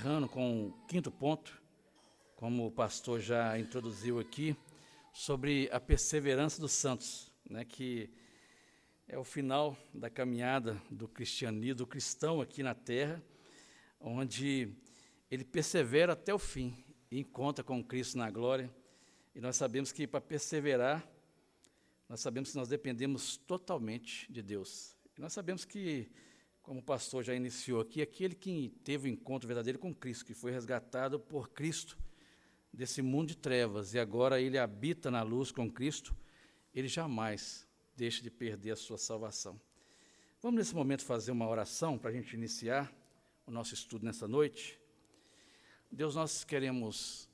encerrando com o quinto ponto, como o pastor já introduziu aqui, sobre a perseverança dos santos, né, que é o final da caminhada do cristianismo, do cristão aqui na terra, onde ele persevera até o fim e encontra com Cristo na glória. E nós sabemos que para perseverar, nós sabemos que nós dependemos totalmente de Deus. E nós sabemos que, como o pastor já iniciou aqui, aquele que teve o encontro verdadeiro com Cristo, que foi resgatado por Cristo desse mundo de trevas, e agora ele habita na luz com Cristo, ele jamais deixa de perder a sua salvação. Vamos nesse momento fazer uma oração para a gente iniciar o nosso estudo nessa noite. Deus, nós queremos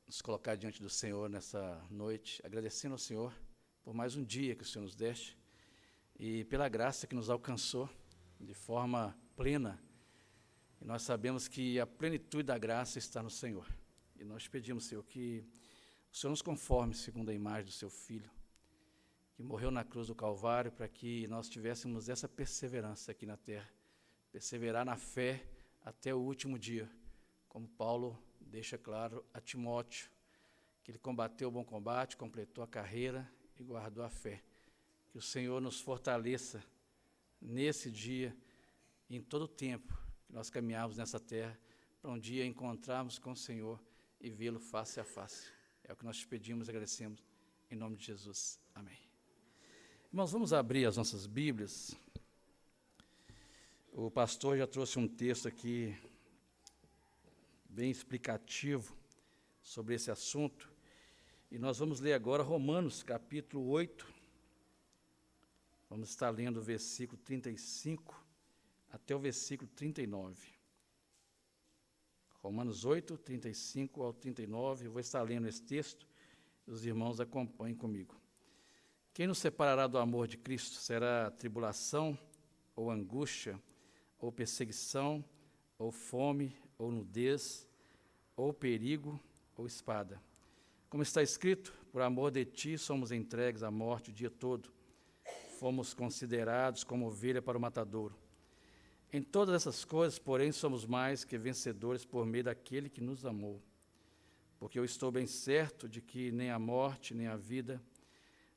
nos colocar diante do Senhor nessa noite, agradecendo ao Senhor por mais um dia que o Senhor nos deste e pela graça que nos alcançou de forma plena. E nós sabemos que a plenitude da graça está no Senhor. E nós pedimos, Senhor, que o Senhor nos conforme segundo a imagem do seu Filho, que morreu na cruz do Calvário para que nós tivéssemos essa perseverança aqui na terra, perseverar na fé até o último dia, como Paulo deixa claro a Timóteo, que ele combateu o bom combate, completou a carreira e guardou a fé. Que o Senhor nos fortaleça nesse dia e em todo o tempo que nós caminharmos nessa terra, para um dia encontrarmos com o Senhor e vê-lo face a face. É o que nós te pedimos e agradecemos, em nome de Jesus. Amém. Irmãos, vamos abrir as nossas Bíblias. O pastor já trouxe um texto aqui bem explicativo sobre esse assunto, e nós vamos ler agora Romanos, capítulo 8, vamos estar lendo o versículo 35 até o versículo 39. Romanos 8, 35 ao 39, eu vou estar lendo esse texto, e os irmãos acompanhem comigo. Quem nos separará do amor de Cristo? Será tribulação, ou angústia, ou perseguição, ou fome, ou nudez, ou perigo, ou espada. Como está escrito, por amor de ti somos entregues à morte o dia todo. Fomos considerados como ovelha para o matadouro. Em todas essas coisas, porém, somos mais que vencedores por meio daquele que nos amou. Porque eu estou bem certo de que nem a morte, nem a vida,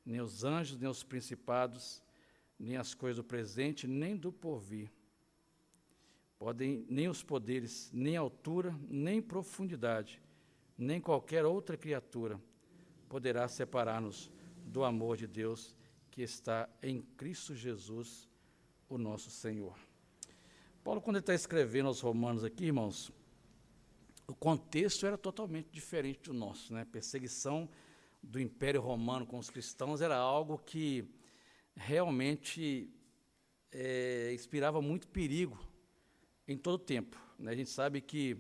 nem os anjos, nem os principados, nem as coisas do presente, nem do porvir, nem os poderes, nem altura, nem profundidade, nem qualquer outra criatura poderá separar-nos do amor de Deus que está em Cristo Jesus, o nosso Senhor. Paulo, quando ele está escrevendo aos Romanos aqui, irmãos, o contexto era totalmente diferente do nosso, né? Perseguição do Império Romano com os cristãos era algo que realmente inspirava muito perigo em todo o tempo, né? A gente sabe que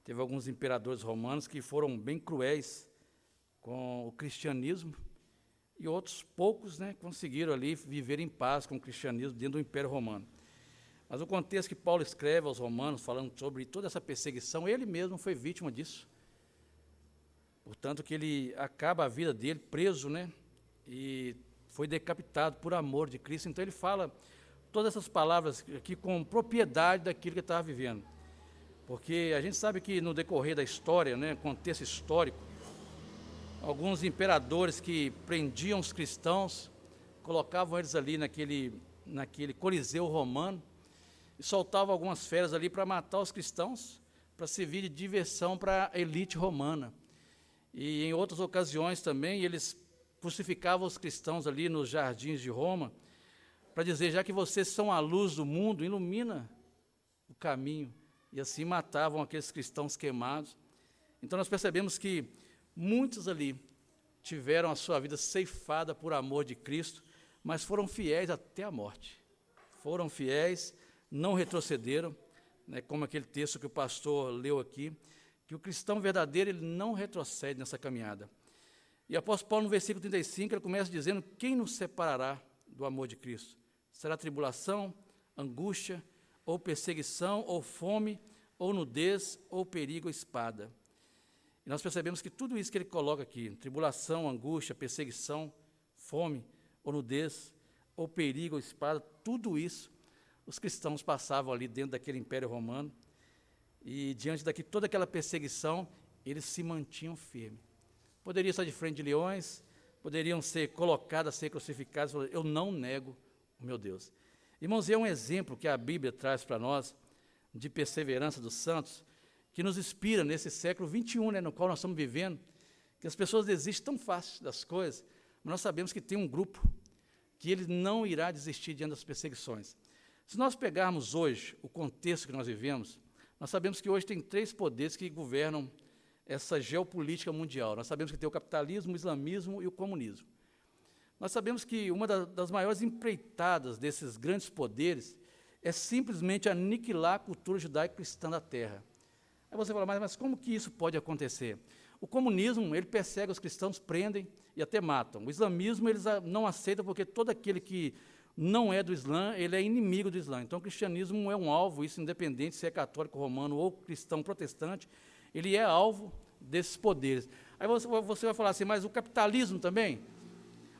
teve alguns imperadores romanos que foram bem cruéis com o cristianismo e outros poucos, né, conseguiram ali viver em paz com o cristianismo dentro do Império Romano. Mas o contexto que Paulo escreve aos romanos, falando sobre toda essa perseguição, ele mesmo foi vítima disso. Portanto, que ele acaba a vida dele preso, né, e foi decapitado por amor de Cristo. Então ele fala todas essas palavras aqui com propriedade daquilo que ele estava vivendo. Porque a gente sabe que no decorrer da história, né, contexto histórico, alguns imperadores que prendiam os cristãos, colocavam eles ali naquele coliseu romano, e soltavam algumas feras ali para matar os cristãos, para servir de diversão para a elite romana. E em outras ocasiões também, eles crucificavam os cristãos ali nos jardins de Roma, para dizer, já que vocês são a luz do mundo, ilumina o caminho. E assim matavam aqueles cristãos queimados. Então nós percebemos que muitos ali tiveram a sua vida ceifada por amor de Cristo, mas foram fiéis até a morte. Foram fiéis, não retrocederam, né, como aquele texto que o pastor leu aqui, que o cristão verdadeiro ele não retrocede nessa caminhada. E o apóstolo Paulo, no versículo 35, ele começa dizendo, quem nos separará do amor de Cristo? Será tribulação, angústia, ou perseguição, ou fome, ou nudez, ou perigo, ou espada. E nós percebemos que tudo isso que ele coloca aqui, tribulação, angústia, perseguição, fome, ou nudez, ou perigo, ou espada, tudo isso os cristãos passavam ali dentro daquele Império Romano. e diante toda aquela perseguição, eles se mantinham firmes. Poderiam estar de frente de leões, poderiam ser colocados, ser crucificados, eu não nego o meu Deus. Irmãos, é um exemplo que a Bíblia traz para nós, de perseverança dos santos, que nos inspira nesse século XXI, no qual nós estamos vivendo, que as pessoas desistem tão fácil das coisas, mas nós sabemos que tem um grupo que ele não irá desistir diante das perseguições. Se nós pegarmos hoje o contexto que nós vivemos, nós sabemos que hoje tem 3 poderes que governam essa geopolítica mundial. Nós sabemos que tem o capitalismo, o islamismo e o comunismo. Nós sabemos que uma das maiores empreitadas desses grandes poderes é simplesmente aniquilar a cultura judaico-cristã da terra. Aí você fala, mas como que isso pode acontecer? O comunismo, ele persegue os cristãos, prendem e até matam. O islamismo, eles não aceitam porque todo aquele que não é do Islã, ele é inimigo do Islã. Então, o cristianismo é um alvo, isso independente se é católico, romano ou cristão protestante, ele é alvo desses poderes. Aí você vai falar assim, mas o capitalismo também?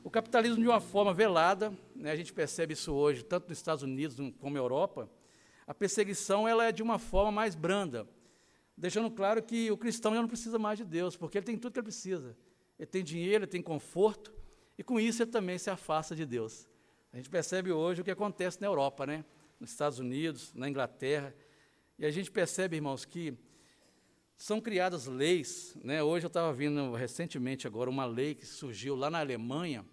O capitalismo, de uma forma velada, né, a gente percebe isso hoje, tanto nos Estados Unidos como na Europa, a perseguição ela é de uma forma mais branda, deixando claro que o cristão já não precisa mais de Deus, porque ele tem tudo que ele precisa. Ele tem dinheiro, ele tem conforto, e com isso ele também se afasta de Deus. A gente percebe hoje o que acontece na Europa, né? Nos Estados Unidos, na Inglaterra, e a gente percebe, irmãos, que são criadas leis, né? Hoje eu estava vendo recentemente agora uma lei que surgiu lá na Alemanha,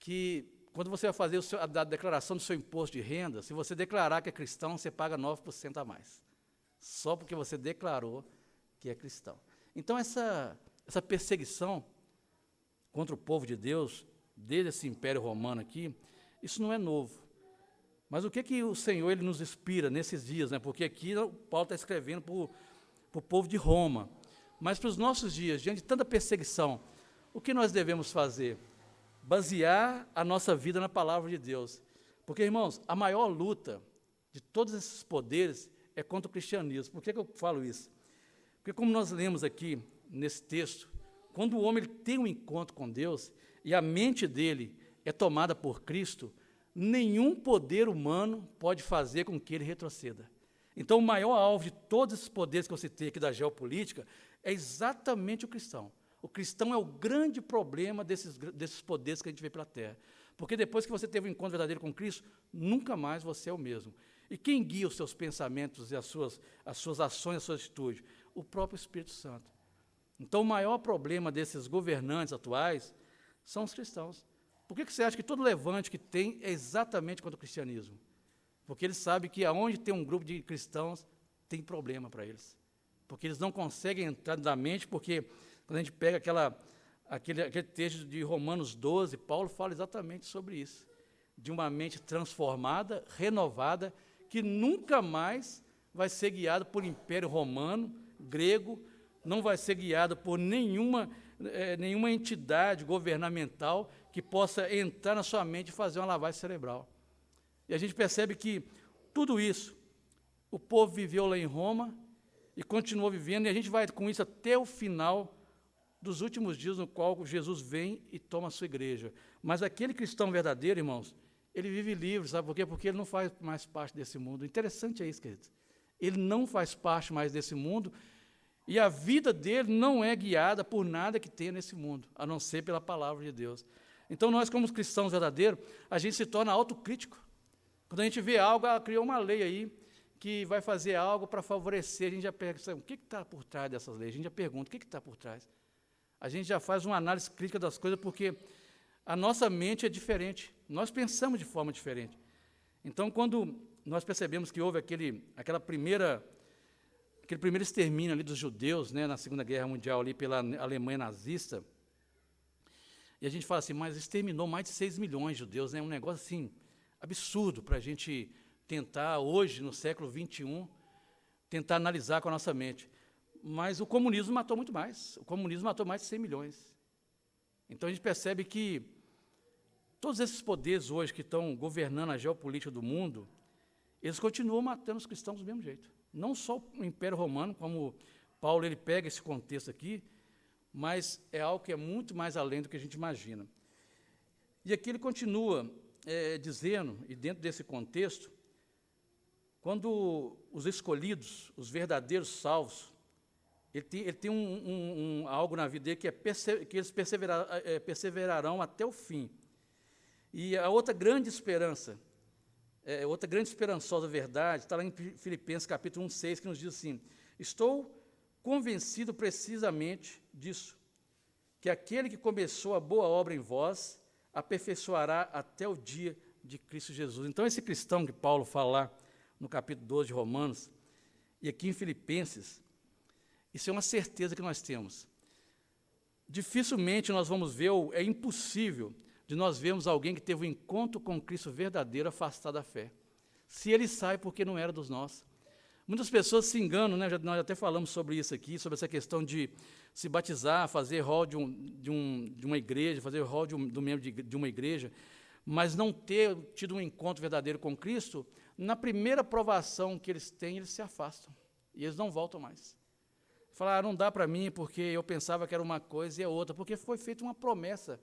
que quando você vai fazer a declaração do seu imposto de renda, se você declarar que é cristão, você paga 9% a mais, só porque você declarou que é cristão. Então, essa perseguição contra o povo de Deus, desde esse Império Romano aqui, isso não é novo. Mas o que o Senhor ele nos inspira nesses dias, né? Porque aqui Paulo está escrevendo para o povo de Roma. Mas para os nossos dias, diante de tanta perseguição, o que nós devemos fazer? Basear a nossa vida na palavra de Deus. Porque, irmãos, a maior luta de todos esses poderes é contra o cristianismo. Por que eu falo isso? Porque, como nós lemos aqui nesse texto, quando o homem ele tem um encontro com Deus e a mente dele é tomada por Cristo, nenhum poder humano pode fazer com que ele retroceda. Então, o maior alvo de todos esses poderes que eu citei aqui da geopolítica é exatamente o cristão. O cristão é o grande problema desses poderes que a gente vê pela terra. Porque depois que você teve um encontro verdadeiro com Cristo, nunca mais você é o mesmo. E quem guia os seus pensamentos e as suas ações, as suas atitudes? O próprio Espírito Santo. Então, o maior problema desses governantes atuais são os cristãos. Por que você acha que todo levante que tem é exatamente contra o cristianismo? Porque eles sabem que aonde tem um grupo de cristãos, tem problema para eles. Porque eles não conseguem entrar na mente, porque quando a gente pega aquele texto de Romanos 12, Paulo fala exatamente sobre isso. De uma mente transformada, renovada, que nunca mais vai ser guiado por império romano, grego, não vai ser guiado por nenhuma entidade governamental que possa entrar na sua mente e fazer uma lavagem cerebral. E a gente percebe que tudo isso, o povo viveu lá em Roma e continuou vivendo, e a gente vai com isso até o final dos últimos dias, no qual Jesus vem e toma a sua igreja. Mas aquele cristão verdadeiro, irmãos, ele vive livre, sabe por quê? Porque ele não faz mais parte desse mundo. O interessante é isso, queridos. Ele não faz parte mais desse mundo, e a vida dele não é guiada por nada que tenha nesse mundo, a não ser pela palavra de Deus. Então, nós, como cristãos verdadeiros, a gente se torna autocrítico. Quando a gente vê algo, criou uma lei aí, que vai fazer algo para favorecer, a gente já pergunta, o que está por trás dessas leis? A gente já pergunta, o que está por trás? A gente já faz uma análise crítica das coisas, porque a nossa mente é diferente, nós pensamos de forma diferente. Então, quando nós percebemos que houve aquele primeiro extermínio ali dos judeus, né, na Segunda Guerra Mundial, ali pela Alemanha nazista, e a gente fala assim, mas exterminou mais de 6 milhões de judeus, né, um negócio assim, absurdo para a gente tentar, hoje, no século XXI, tentar analisar com a nossa mente. Mas o comunismo matou muito mais. O comunismo matou mais de 100 milhões. Então, a gente percebe que todos esses poderes hoje que estão governando a geopolítica do mundo, eles continuam matando os cristãos do mesmo jeito. Não só o Império Romano, como Paulo ele pega esse contexto aqui, mas é algo que é muito mais além do que a gente imagina. E aqui ele continua dizendo, e dentro desse contexto, Quando os escolhidos, os verdadeiros salvos, ele tem algo na vida dele que, que eles perseverarão até o fim. E a outra grande esperança, outra grande esperançosa verdade, está lá em Filipenses capítulo 1:6, que nos diz assim: estou convencido precisamente disso, que aquele que começou a boa obra em vós, aperfeiçoará até o dia de Cristo Jesus. Então, esse cristão que Paulo fala lá no capítulo 12 de Romanos, e aqui em Filipenses, isso é uma certeza que nós temos. Dificilmente nós vamos ver, é impossível de nós vermos alguém que teve um encontro com Cristo verdadeiro afastado da fé. Se ele sai, porque não era dos nossos. Muitas pessoas se enganam, né? Nós até falamos sobre isso aqui, sobre essa questão de se batizar, fazer rol de uma igreja, fazer rol do membro de uma igreja, mas não ter tido um encontro verdadeiro com Cristo. Na primeira provação que eles têm, eles se afastam, e eles não voltam mais. Falaram, não dá para mim, porque eu pensava que era uma coisa e é outra, porque foi feita uma promessa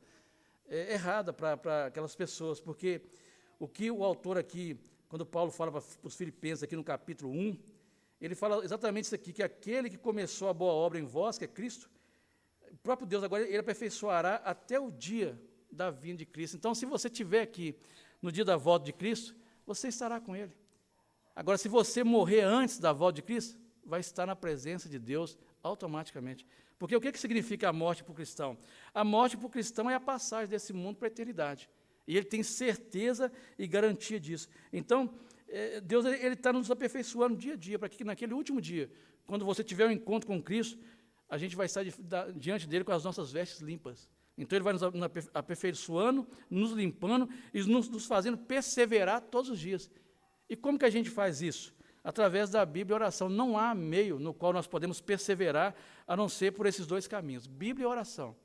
errada para aquelas pessoas, porque o que o autor aqui, quando Paulo fala para os filipenses, aqui no capítulo 1, ele fala exatamente isso aqui, que aquele que começou a boa obra em vós, que é Cristo, o próprio Deus agora, ele aperfeiçoará até o dia da vinda de Cristo. Então, se você estiver aqui no dia da volta de Cristo, você estará com Ele. Agora, se você morrer antes da volta de Cristo, vai estar na presença de Deus automaticamente. Porque o que significa a morte para o cristão? A morte para o cristão é a passagem desse mundo para a eternidade. E ele tem certeza e garantia disso. Então, Deus está nos aperfeiçoando dia a dia, para que naquele último dia, quando você tiver um encontro com Cristo, a gente vai estar diante dele com as nossas vestes limpas. Então, ele vai nos aperfeiçoando, nos limpando e nos fazendo perseverar todos os dias. E como que a gente faz isso? Através da Bíblia e oração. Não há meio no qual nós podemos perseverar, a não ser por esses dois caminhos, Bíblia e oração.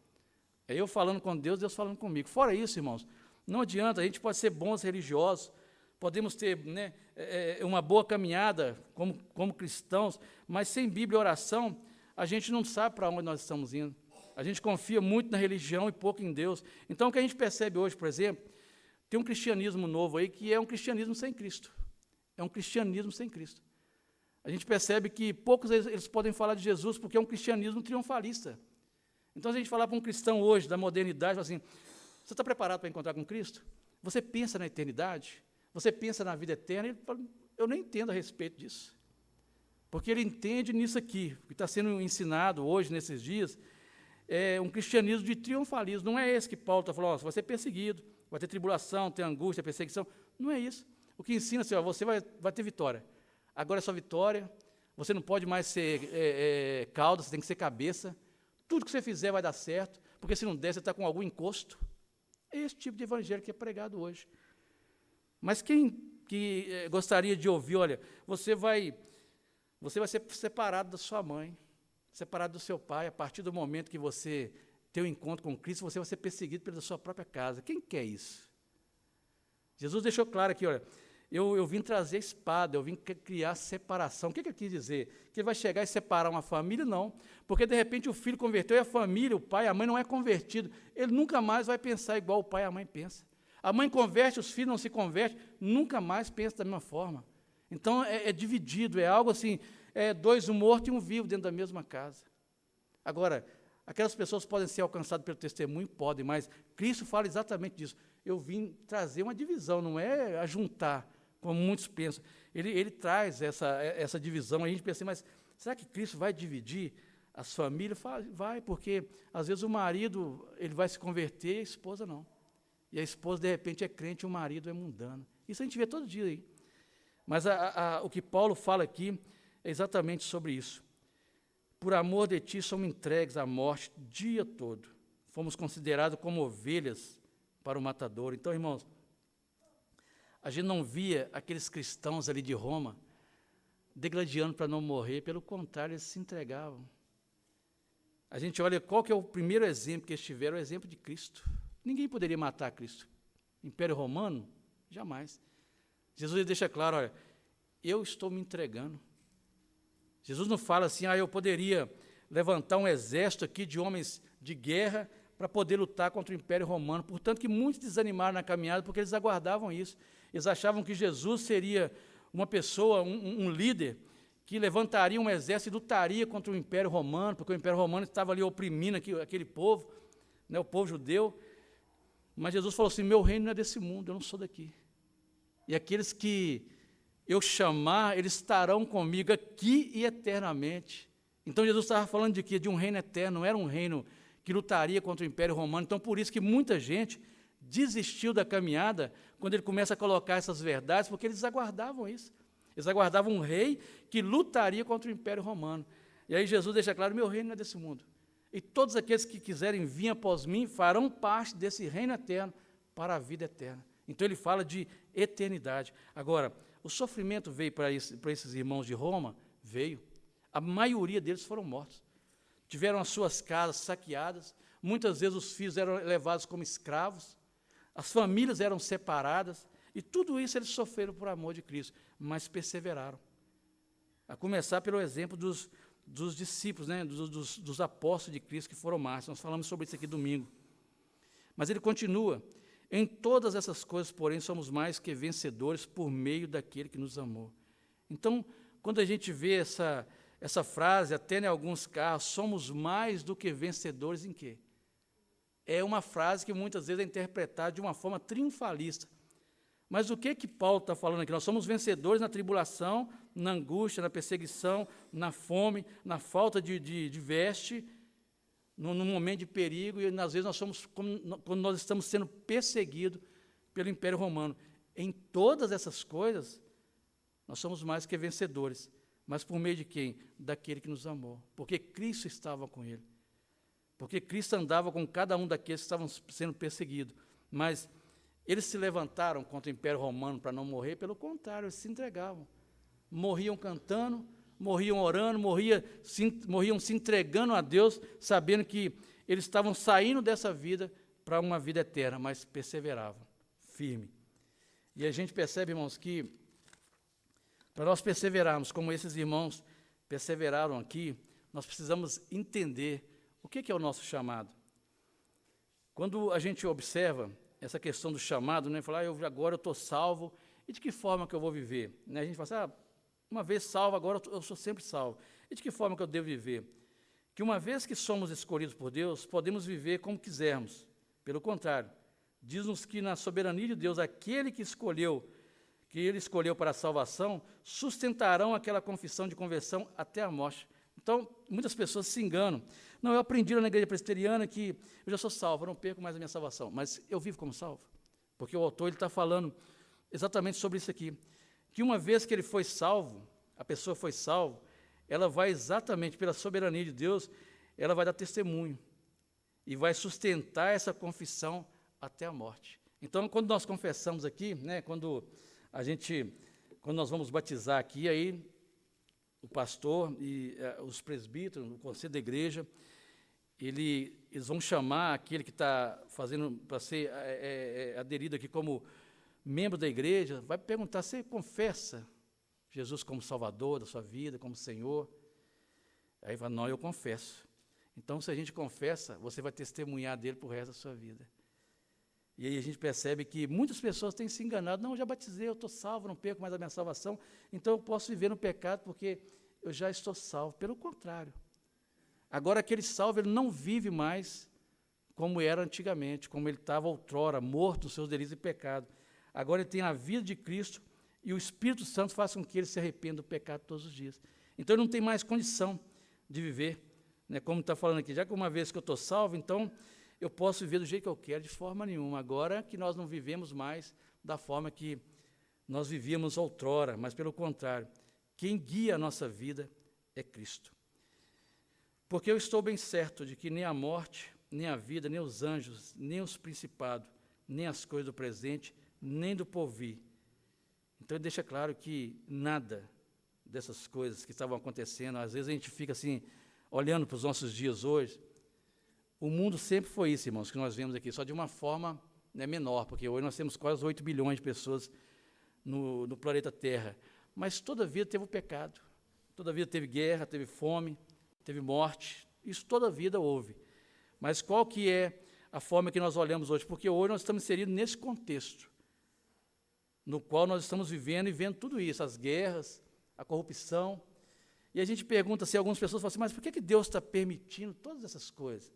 É eu falando com Deus, Deus falando comigo. Fora isso, irmãos, não adianta, a gente pode ser bons religiosos, podemos ter uma boa caminhada como cristãos, mas sem Bíblia e oração, a gente não sabe para onde nós estamos indo. A gente confia muito na religião e pouco em Deus. Então, o que a gente percebe hoje, por exemplo, tem um cristianismo novo aí, que é um cristianismo sem Cristo. É um cristianismo sem Cristo. A gente percebe que poucos eles podem falar de Jesus, porque é um cristianismo triunfalista. Então, se a gente falar para um cristão hoje, da modernidade, assim, você está preparado para encontrar com Cristo? Você pensa na eternidade? Você pensa na vida eterna? Ele fala, eu nem entendo a respeito disso. Porque ele entende nisso aqui, o que está sendo ensinado hoje, nesses dias, é um cristianismo de triunfalismo. Não é esse que Paulo está falando, você vai ser perseguido, vai ter tribulação, ter angústia, perseguição. Não é isso. O que ensina assim, você vai ter vitória. Agora é só vitória, você não pode mais ser cauda, você tem que ser cabeça. Tudo que você fizer vai dar certo, porque se não der, você está com algum encosto. É esse tipo de evangelho que é pregado hoje. Mas quem que gostaria de ouvir, olha, você vai ser separado da sua mãe, separado do seu pai, a partir do momento que você tem um encontro com Cristo, você vai ser perseguido pela sua própria casa. Quem quer isso? Jesus deixou claro aqui, olha, eu vim trazer espada, eu vim criar separação. O que ele quis dizer? Que ele vai chegar e separar uma família? Não, porque de repente o filho converteu e a família, o pai, a mãe não é convertido. Ele nunca mais vai pensar igual o pai e a mãe pensam. A mãe converte, os filhos não se convertem, nunca mais pensa da mesma forma. Então é dividido, é algo assim, dois, um morto e um vivo dentro da mesma casa. Agora, aquelas pessoas podem ser alcançadas pelo testemunho? Podem, mas Cristo fala exatamente disso. Eu vim trazer uma divisão, não é ajuntar, como muitos pensam. Ele traz essa divisão, a gente pensa, mas será que Cristo vai dividir as famílias? Vai, porque às vezes o marido ele vai se converter e a esposa não. E a esposa, de repente, é crente e o marido é mundano. Isso a gente vê todo dia aí. Mas o que Paulo fala aqui é exatamente sobre isso. Por amor de ti somos entregues à morte o dia todo. Fomos considerados como ovelhas para o matador. Então, irmãos, a gente não via aqueles cristãos ali de Roma degladiando para não morrer, pelo contrário, eles se entregavam. A gente olha qual que é o primeiro exemplo que eles tiveram, o exemplo de Cristo. Ninguém poderia matar Cristo. Império Romano? Jamais. Jesus deixa claro, olha, eu estou me entregando. Jesus não fala assim, eu poderia levantar um exército aqui de homens de guerra para poder lutar contra o Império Romano. Portanto, que muitos desanimaram na caminhada porque eles aguardavam isso. Eles achavam que Jesus seria uma pessoa, um líder, que levantaria um exército e lutaria contra o Império Romano, porque o Império Romano estava ali oprimindo aquele povo, né, o povo judeu. Mas Jesus falou assim, meu reino não é desse mundo, eu não sou daqui. E aqueles que eu chamar, eles estarão comigo aqui e eternamente. Então Jesus estava falando de quê? De um reino eterno, não era um reino que lutaria contra o Império Romano. Então por isso que muita gente desistiu da caminhada quando ele começa a colocar essas verdades, porque eles aguardavam isso. Eles aguardavam um rei que lutaria contra o Império Romano. E aí Jesus deixa claro, meu reino não é desse mundo. E todos aqueles que quiserem vir após mim farão parte desse reino eterno para a vida eterna. Então ele fala de eternidade. Agora, o sofrimento veio para esses irmãos de Roma? Veio. A maioria deles foram mortos. Tiveram as suas casas saqueadas, muitas vezes os filhos eram levados como escravos, as famílias eram separadas, e tudo isso eles sofreram por amor de Cristo, mas perseveraram. A começar pelo exemplo dos discípulos, né, dos apóstolos de Cristo que foram mártires. Nós falamos sobre isso aqui domingo. Mas ele continua, em todas essas coisas, porém, somos mais que vencedores por meio daquele que nos amou. Então, quando a gente vê essa frase, até em alguns casos, somos mais do que vencedores em quê? É uma frase que muitas vezes é interpretada de uma forma triunfalista. Mas o que Paulo está falando aqui? Nós somos vencedores na tribulação, na angústia, na perseguição, na fome, na falta de veste, no momento de perigo, e às vezes nós somos, quando nós estamos sendo perseguidos pelo Império Romano. Em todas essas coisas, nós somos mais que vencedores. Mas por meio de quem? Daquele que nos amou. Porque Cristo estava com ele. Porque Cristo andava com cada um daqueles que estavam sendo perseguidos. Mas eles se levantaram contra o Império Romano para não morrer, pelo contrário, eles se entregavam. Morriam cantando, morriam orando, morriam se entregando a Deus, sabendo que eles estavam saindo dessa vida para uma vida eterna, mas perseveravam, firme. E a gente percebe, irmãos, que para nós perseverarmos, como esses irmãos perseveraram aqui, nós precisamos entender o que é o nosso chamado. Quando a gente observa essa questão do chamado, né, falar, agora eu estou salvo, e de que forma que eu vou viver? Né, a gente fala assim, uma vez salvo, agora eu sou sempre salvo. E de que forma que eu devo viver? Que uma vez que somos escolhidos por Deus, podemos viver como quisermos. Pelo contrário, diz-nos que na soberania de Deus, aquele que ele escolheu para a salvação, sustentarão aquela confissão de conversão até a morte. Então, muitas pessoas se enganam. Não, eu aprendi lá na igreja presbiteriana que eu já sou salvo, eu não perco mais a minha salvação. Mas eu vivo como salvo. Porque o autor está falando exatamente sobre isso aqui. Que uma vez que ele foi salvo, a pessoa foi salva, ela vai exatamente pela soberania de Deus, ela vai dar testemunho. E vai sustentar essa confissão até a morte. Então, quando nós confessamos aqui, né, quando nós vamos batizar aqui, aí o pastor e os presbíteros, o conselho da igreja, eles vão chamar aquele que está fazendo para ser aderido aqui como membro da igreja, vai perguntar, você confessa Jesus como Salvador da sua vida, como Senhor? Aí vai, não, eu confesso. Então, se a gente confessa, você vai testemunhar dele para o resto da sua vida. E aí a gente percebe que muitas pessoas têm se enganado. Não, eu já batizei, eu estou salvo, não perco mais a minha salvação, então eu posso viver no pecado porque eu já estou salvo. Pelo contrário. Agora, aquele salvo, ele não vive mais como era antigamente, como ele estava outrora, morto nos seus delitos e pecados. Agora ele tem a vida de Cristo e o Espírito Santo faz com que ele se arrependa do pecado todos os dias. Então ele não tem mais condição de viver, né, como está falando aqui, já que uma vez que eu estou salvo, então eu posso viver do jeito que eu quero, de forma nenhuma. Agora que nós não vivemos mais da forma que nós vivíamos outrora, mas pelo contrário, quem guia a nossa vida é Cristo. Porque eu estou bem certo de que nem a morte, nem a vida, nem os anjos, nem os principados, nem as coisas do presente, nem do porvir. Então ele deixa claro que nada dessas coisas que estavam acontecendo, às vezes a gente fica assim, olhando para os nossos dias hoje. O mundo sempre foi isso, irmãos, que nós vemos aqui, só de uma forma, né, menor, porque hoje nós temos quase 8 bilhões de pessoas no planeta Terra. Mas toda vida teve o pecado, toda vida teve guerra, teve fome, teve morte, isso toda vida houve. Mas qual que é a forma que nós olhamos hoje? Porque hoje nós estamos inseridos nesse contexto. no qual nós estamos vivendo e vendo tudo isso, as guerras, a corrupção. E a gente pergunta se algumas pessoas falam assim, mas por que Deus está permitindo todas essas coisas?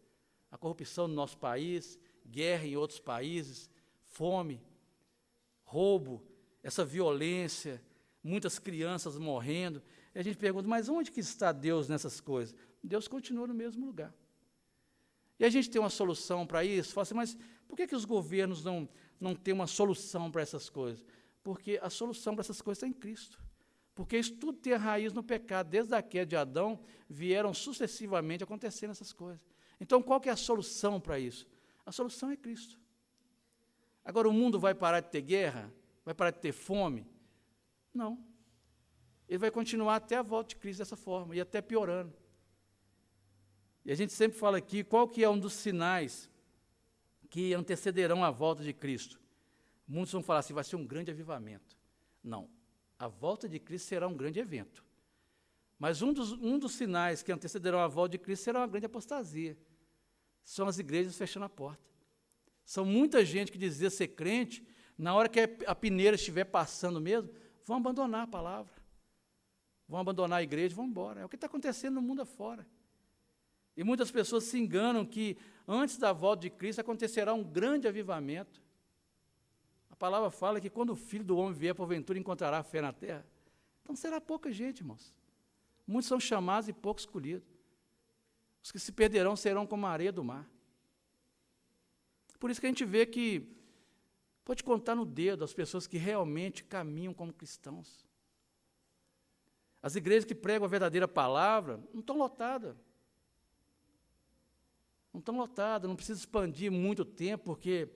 A corrupção no nosso país, guerra em outros países, fome, roubo, essa violência, muitas crianças morrendo. E a gente pergunta, mas onde que está Deus nessas coisas? Deus continua no mesmo lugar. E a gente tem uma solução para isso? Fala assim, mas por que os governos não têm uma solução para essas coisas? Porque a solução para essas coisas está em Cristo. Porque isso tudo tem a raiz no pecado. Desde a queda de Adão, vieram sucessivamente acontecendo essas coisas. Então, qual que é a solução para isso? A solução é Cristo. Agora, o mundo vai parar de ter guerra? Vai parar de ter fome? Não. Ele vai continuar até a volta de Cristo dessa forma, e até piorando. E a gente sempre fala aqui, qual que é um dos sinais que antecederão a volta de Cristo? Muitos vão falar assim, vai ser um grande avivamento. Não. A volta de Cristo será um grande evento. Mas um dos sinais que antecederão a volta de Cristo será uma grande apostasia. São as igrejas fechando a porta. São muita gente que dizia ser crente, na hora que a peneira estiver passando mesmo, vão abandonar a palavra. Vão abandonar a igreja e vão embora. É o que está acontecendo no mundo afora. E muitas pessoas se enganam que antes da volta de Cristo acontecerá um grande avivamento. A palavra fala que quando o Filho do Homem vier, porventura encontrará fé na terra. Então será pouca gente, irmãos. Muitos são chamados e poucos escolhidos. Os que se perderão serão como a areia do mar. Por isso que a gente vê que pode contar no dedo as pessoas que realmente caminham como cristãos. As igrejas que pregam a verdadeira palavra não estão lotadas. Não estão lotadas, não precisa expandir muito tempo, porque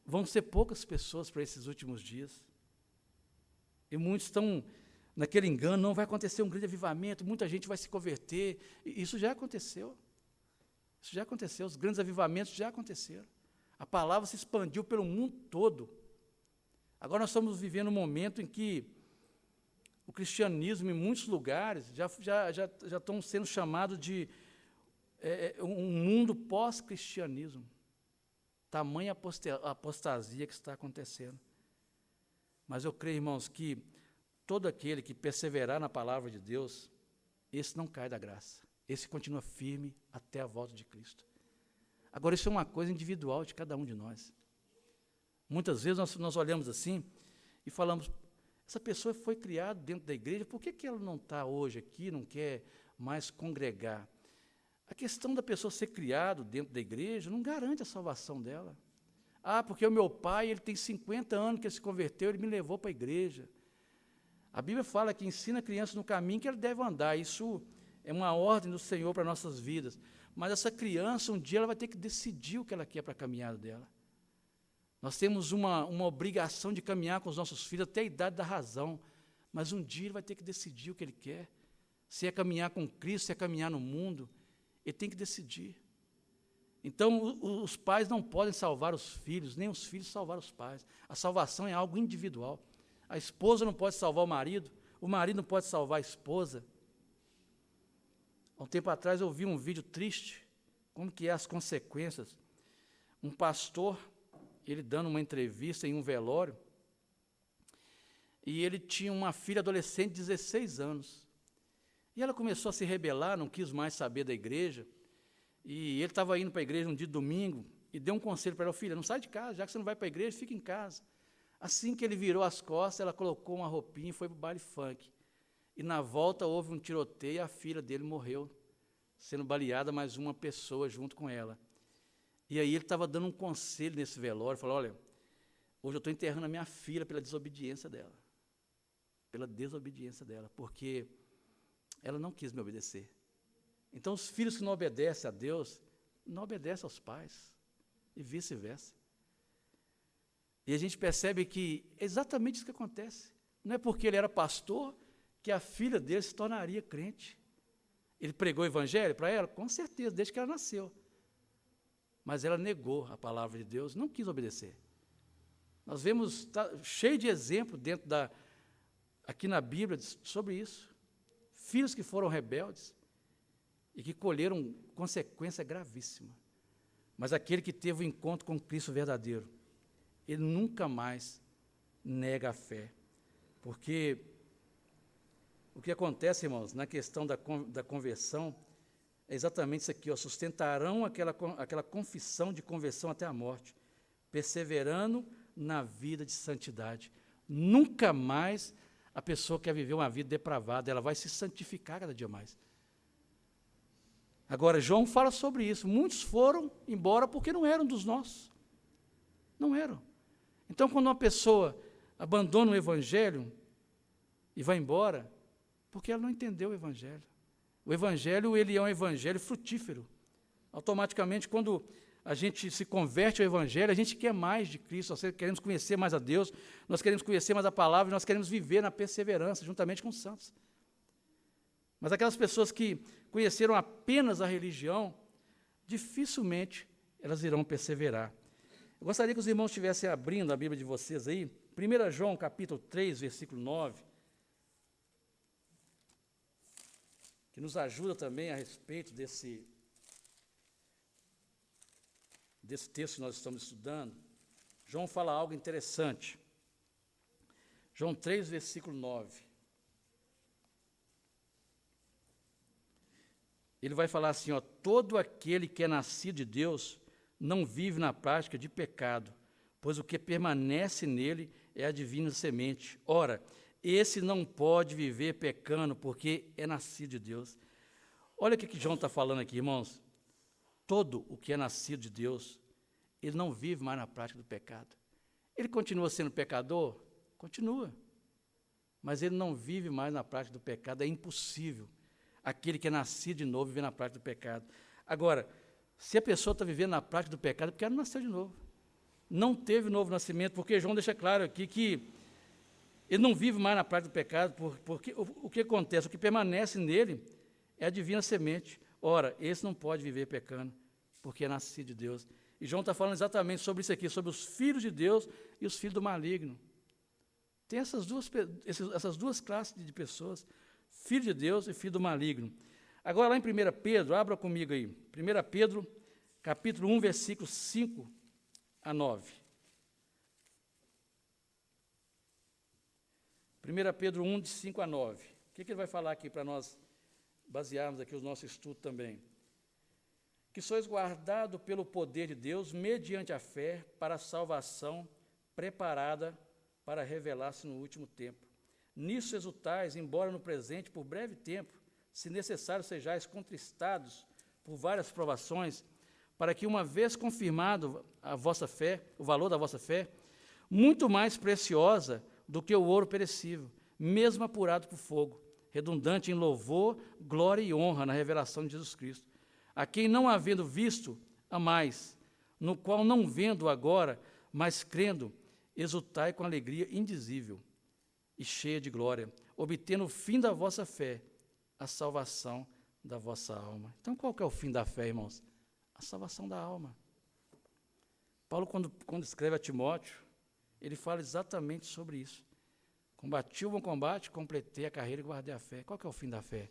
vão ser poucas pessoas para esses últimos dias. E muitos estão naquele engano, não vai acontecer um grande avivamento, muita gente vai se converter. E isso já aconteceu. Isso já aconteceu, os grandes avivamentos já aconteceram. A palavra se expandiu pelo mundo todo. Agora nós estamos vivendo um momento em que o cristianismo, em muitos lugares, já estão sendo chamados de um mundo pós-cristianismo. Tamanha apostasia que está acontecendo. Mas eu creio, irmãos, que todo aquele que perseverar na palavra de Deus, esse não cai da graça. Esse continua firme até a volta de Cristo. Agora, isso é uma coisa individual de cada um de nós. Muitas vezes nós olhamos assim e falamos, essa pessoa foi criada dentro da igreja, por que ela não está hoje aqui, não quer mais congregar? A questão da pessoa ser criada dentro da igreja não garante a salvação dela. Ah, porque o meu pai, ele tem 50 anos que ele se converteu, ele me levou para a igreja. A Bíblia fala que ensina a criança no caminho que ele deve andar. Isso é uma ordem do Senhor para nossas vidas. Mas essa criança, um dia, ela vai ter que decidir o que ela quer para a caminhada dela. Nós temos uma obrigação de caminhar com os nossos filhos até a idade da razão. Mas um dia ele vai ter que decidir o que ele quer. Se é caminhar com Cristo, se é caminhar no mundo. Ele tem que decidir. Então, os pais não podem salvar os filhos, nem os filhos salvar os pais. A salvação é algo individual. A esposa não pode salvar o marido não pode salvar a esposa. Há um tempo atrás eu vi um vídeo triste, como que é as consequências. Um pastor, ele dando uma entrevista em um velório, e ele tinha uma filha adolescente de 16 anos. E ela começou a se rebelar, não quis mais saber da igreja, e ele estava indo para a igreja um dia de domingo, e deu um conselho para ela, filha, não sai de casa, já que você não vai para a igreja, fica em casa. Assim que ele virou as costas, ela colocou uma roupinha e foi para o baile funk. E na volta houve um tiroteio e a filha dele morreu, sendo baleada mais uma pessoa junto com ela. E aí ele estava dando um conselho nesse velório, falou, olha, hoje eu estou enterrando a minha filha pela desobediência dela. Pela desobediência dela, porque ela não quis me obedecer. Então, os filhos que não obedecem a Deus, não obedecem aos pais, e vice-versa. E a gente percebe que é exatamente isso que acontece. Não é porque ele era pastor que a filha dele se tornaria crente. Ele pregou o evangelho para ela? Com certeza, desde que ela nasceu. Mas ela negou a palavra de Deus, não quis obedecer. Nós vemos, cheio de exemplo aqui na Bíblia sobre isso. Filhos que foram rebeldes e que colheram consequência gravíssima. Mas aquele que teve o encontro com Cristo verdadeiro, ele nunca mais nega a fé. Porque o que acontece, irmãos, na questão da conversão, é exatamente isso aqui, ó, sustentarão aquela confissão de conversão até a morte, perseverando na vida de santidade. Nunca mais a pessoa quer viver uma vida depravada, ela vai se santificar cada dia mais. Agora, João fala sobre isso. Muitos foram embora porque não eram dos nossos. Não eram. Então, quando uma pessoa abandona o Evangelho e vai embora, porque ela não entendeu o Evangelho. O Evangelho, ele é um Evangelho frutífero. Automaticamente, quando a gente se converte ao Evangelho, a gente quer mais de Cristo, nós queremos conhecer mais a Deus, nós queremos conhecer mais a palavra, nós queremos viver na perseverança, juntamente com os santos. Mas aquelas pessoas que conheceram apenas a religião, dificilmente elas irão perseverar. Eu gostaria que os irmãos estivessem abrindo a Bíblia de vocês aí, 1 João, capítulo 3, versículo 9, que nos ajuda também a respeito desse texto que nós estamos estudando. João fala algo interessante. João 3, versículo 9. Ele vai falar assim, ó, todo aquele que é nascido de Deus não vive na prática de pecado, pois o que permanece nele é a divina semente. Ora, esse não pode viver pecando, porque é nascido de Deus. Olha o que João está falando aqui, irmãos. Todo o que é nascido de Deus, ele não vive mais na prática do pecado. Ele continua sendo pecador? Continua. Mas ele não vive mais na prática do pecado, é impossível. Aquele que é nascido de novo viver na prática do pecado. Agora, se a pessoa está vivendo na prática do pecado, é porque ela não nasceu de novo. Não teve novo nascimento, porque João deixa claro aqui que ele não vive mais na prática do pecado, porque o que acontece? O que permanece nele é a divina semente. Ora, esse não pode viver pecando, porque é nascido de Deus. E João está falando exatamente sobre isso aqui, sobre os filhos de Deus e os filhos do maligno. Tem essas duas classes de pessoas, filho de Deus e filho do maligno. Agora, lá em 1 Pedro, abra comigo aí, 1 Pedro, capítulo 1, versículos 5 a 9. 1 Pedro 1, de 5 a 9. O que ele vai falar aqui para nós basearmos aqui o nosso estudo também? Que sois guardado pelo poder de Deus, mediante a fé, para a salvação preparada para revelar-se no último tempo. Nisso exultais, embora no presente, por breve tempo, se necessário sejais contristados por várias provações, para que, uma vez confirmado a vossa fé, o valor da vossa fé, muito mais preciosa do que o ouro perecível, mesmo apurado por fogo, redundante em louvor, glória e honra na revelação de Jesus Cristo, a quem, não havendo visto, amais, no qual, não vendo agora, mas crendo, exultai com alegria indizível e cheia de glória, obtendo o fim da vossa fé, a salvação da vossa alma. Então, qual que é o fim da fé, irmãos? A salvação da alma. Paulo, quando escreve a Timóteo, ele fala exatamente sobre isso. Combati o bom combate, completei a carreira e guardei a fé. Qual que é o fim da fé?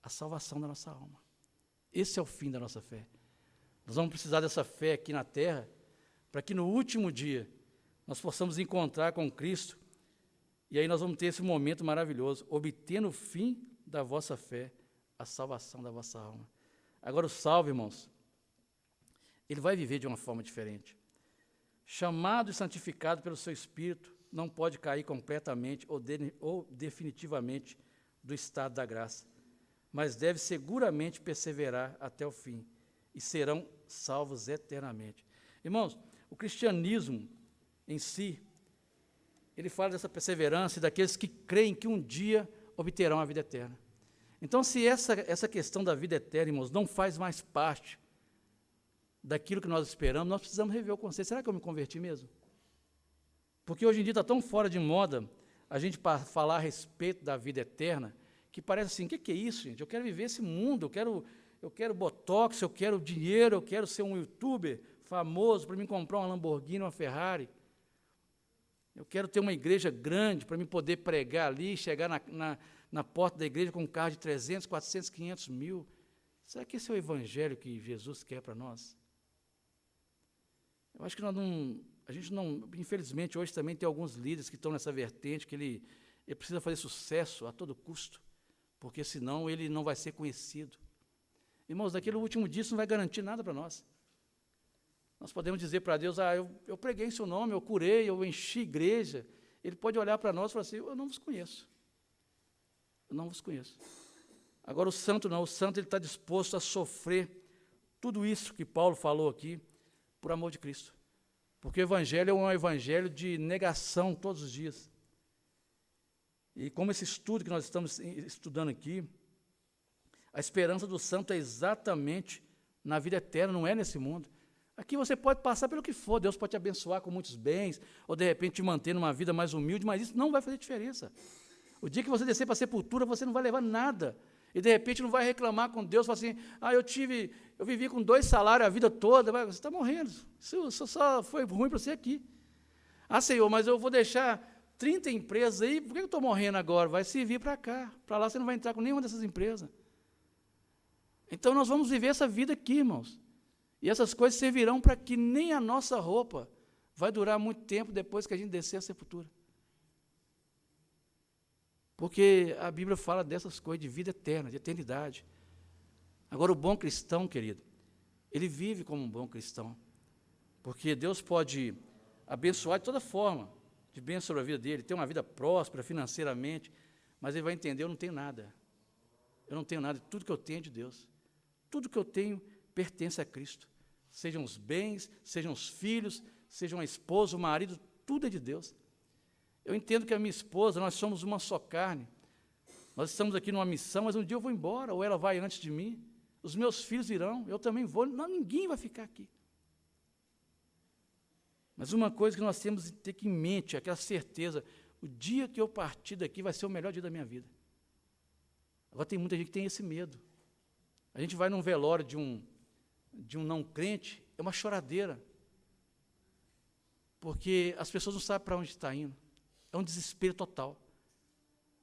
A salvação da nossa alma. Esse é o fim da nossa fé. Nós vamos precisar dessa fé aqui na terra, para que no último dia nós possamos encontrar com Cristo, e aí nós vamos ter esse momento maravilhoso, obtendo o fim da vossa fé, a salvação da vossa alma. Agora o salvo, irmãos, ele vai viver de uma forma diferente. Chamado e santificado pelo seu Espírito, não pode cair completamente ou definitivamente do estado da graça, mas deve seguramente perseverar até o fim, e serão salvos eternamente. Irmãos, o cristianismo em si, ele fala dessa perseverança e daqueles que creem que um dia obterão a vida eterna. Então, se essa questão da vida eterna, irmãos, não faz mais parte daquilo que nós esperamos, nós precisamos rever o conceito. Será que eu me converti mesmo? Porque hoje em dia está tão fora de moda a gente falar a respeito da vida eterna, que parece assim, o que é isso, gente? Eu quero viver esse mundo, eu quero botox, eu quero dinheiro, eu quero ser um youtuber famoso para me comprar uma Lamborghini, uma Ferrari. Eu quero ter uma igreja grande para me poder pregar ali, chegar na porta da igreja com um carro de 300, 400, 500 mil. Será que esse é o evangelho que Jesus quer para nós? Eu acho que a A gente não, infelizmente, hoje também tem alguns líderes que estão nessa vertente, que ele precisa fazer sucesso a todo custo, porque senão ele não vai ser conhecido. Irmãos, daquele último dia isso não vai garantir nada para nós. Nós podemos dizer para Deus, eu preguei em seu nome, eu curei, eu enchi igreja. Ele pode olhar para nós e falar assim, eu não vos conheço. Eu não vos conheço. Agora o santo não, o santo ele está disposto a sofrer tudo isso que Paulo falou aqui, por amor de Cristo. Porque o evangelho é um evangelho de negação todos os dias. E como esse estudo que nós estamos estudando aqui, a esperança do santo é exatamente na vida eterna, não é nesse mundo. Aqui você pode passar pelo que for, Deus pode te abençoar com muitos bens, ou de repente te manter numa vida mais humilde, mas isso não vai fazer diferença. O dia que você descer para a sepultura, você não vai levar nada. E de repente não vai reclamar com Deus, falar assim, eu vivi com 2 salários a vida toda, você está morrendo, isso só foi ruim para você aqui. Senhor, mas eu vou deixar 30 empresas aí, por que eu estou morrendo agora? Vai servir para cá, para lá você não vai entrar com nenhuma dessas empresas. Então nós vamos viver essa vida aqui, irmãos. E essas coisas servirão para que nem a nossa roupa vai durar muito tempo depois que a gente descer a sepultura. Porque a Bíblia fala dessas coisas de vida eterna, de eternidade. Agora, o bom cristão, querido, ele vive como um bom cristão. Porque Deus pode abençoar de toda forma, de bênção sobre a vida dele, ter uma vida próspera financeiramente, mas ele vai entender, eu não tenho nada. Eu não tenho nada, tudo que eu tenho é de Deus. Tudo que eu tenho pertence a Cristo. Sejam os bens, sejam os filhos, sejam a esposa, o marido, tudo é de Deus. Eu entendo que a minha esposa, nós somos uma só carne. Nós estamos aqui numa missão, mas um dia eu vou embora, ou ela vai antes de mim. Os meus filhos irão, eu também vou. Não, ninguém vai ficar aqui. Mas uma coisa que nós temos que ter em mente, aquela certeza, o dia que eu partir daqui vai ser o melhor dia da minha vida. Agora tem muita gente que tem esse medo. A gente vai num velório de um não crente, é uma choradeira. Porque as pessoas não sabem para onde está indo. É um desespero total.